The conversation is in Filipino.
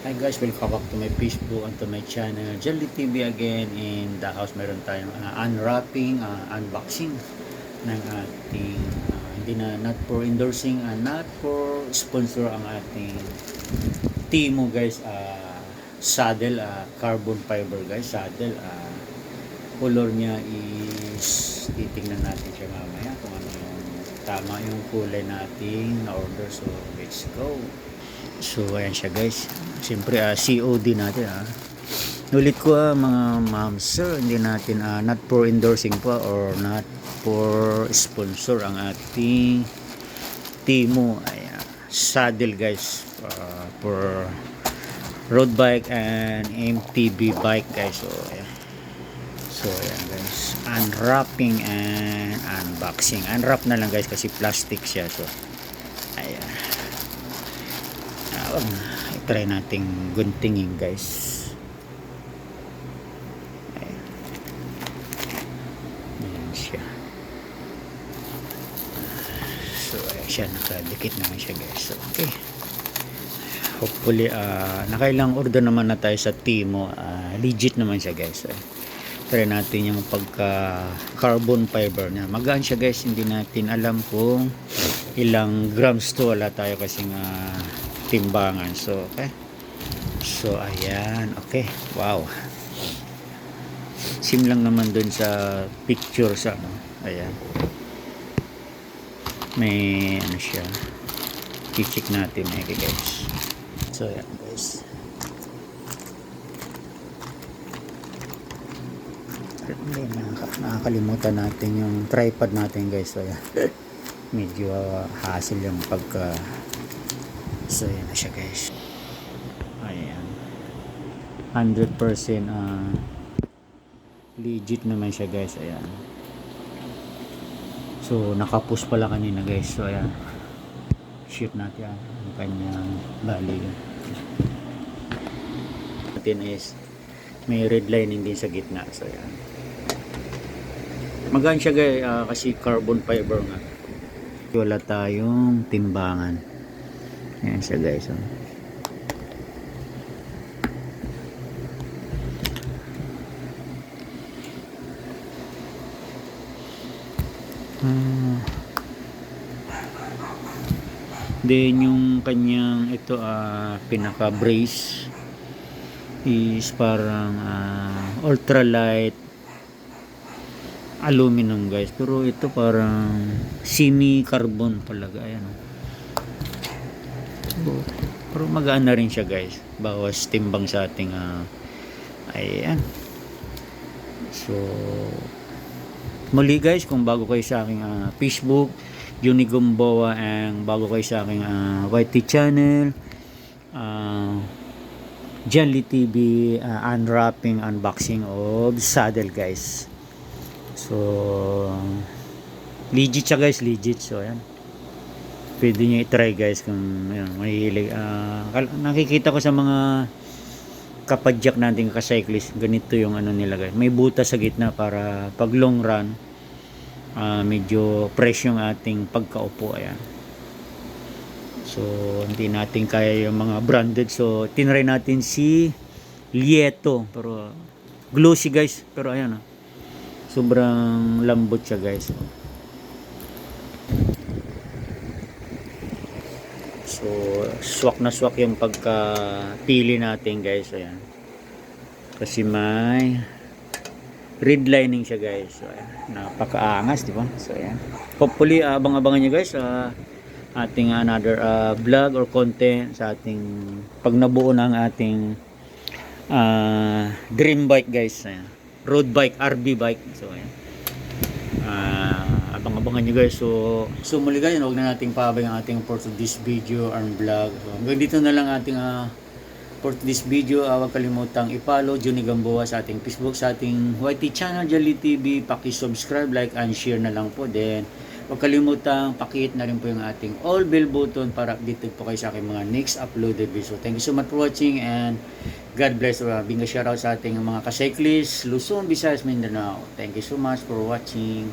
Hi guys, welcome back to my Facebook and to my channel Jelly TV again. In the house meron tayong unwrapping, unboxing ng ating hindi na not for endorsing, not for sponsor ang ating Timo guys, saddle, carbon fiber guys, saddle. Color niya is titingnan natin siya mamaya kung ano yung tama yung kulay nating na order. So let's go. So ayan siya guys. Siyempre COD natin Ulit ko mga ma'am sir, hindi natin not for endorsing po or not for sponsor ang ating Timo saddle guys, for road bike and MTB bike guys. So ayan guys, unwrapping and unboxing. Unwrap na lang guys kasi plastic siya. So ayan, try nating guntingin guys. Ayan siya. So ayan siya, nakadikit naman siya guys. So, okay, hopefully nakailang order naman na tayo sa Timo. Legit naman siya guys. Try natin yung pagka carbon fiber niya. Magaan siya guys, hindi natin alam kung ilang grams to, wala tayo kasing timbangan. So okay, so ayan, okay, wow, sim lang naman dun sa picture sa ayan, may ano siya, i-check natin guys. So ayan guys, nakakalimutan natin yung tripod natin guys. So ayan, medyo hassle yung pagka. So yan na siya guys. Ayan, 100% legit naman siya guys. Ayan, so nakapush pala kanina guys. So ayan, shoot natin ang kanyang bali natin is may red lining din sa gitna. So ayan, magaan siya guys, kasi carbon fiber nga. Wala tayong timbangan. Ayan siya guys. Then yung kanyang ito pinaka brace is parang ultralight aluminum guys, pero ito parang semi carbon talaga. Ayan, pero magaan na rin siya guys, bawas timbang sa ating ayan. So muli guys, kung bago kayo sa aking Facebook Juni Gamboa, and bago kayo sa aking YT channel Jelly TV, unwrapping, unboxing of saddle guys. So legit siya guys, legit. So ayan, pwede nyo i-try guys kung mahilig. Nakikita ko sa mga kapadyak natin ka-cyclist, ganito yung ano nila guys, may butas sa gitna para pag long run medyo fresh yung ating pagkaupo. Ayan, so hindi natin kaya yung mga branded, so tinry natin si Lieto, pero glossy guys, pero ayan sobrang lambot siya guys. So swak na swak yung pagka-pili natin guys. Ayan, kasi may red lining siya guys. So ayan, napakaangas, di ba? So ayan, hopefully abang-abangan nyo guys ating another vlog or content sa ating pag nabuo na ang ating dream bike guys. Ayan, road bike, RB bike. So ayan, abang-abangan nyo guys. So muli guys, huwag na nating pahabay ang ating for this video and vlog. So hanggang dito na lang ating for this video. Huwag kalimutang i-follow Juni Gamboa sa ating Facebook, sa ating YT channel Jelly TV. Paki-subscribe, like and share na lang po. Then huwag kalimutang pakihit na rin po yung ating all bell button para updated po kayo sa aking mga next uploaded video. Thank you so much for watching and God bless. Bing a shoutout sa ating mga ka-cyclist Luzon, Visayas, Mindanao. Thank you so much for watching.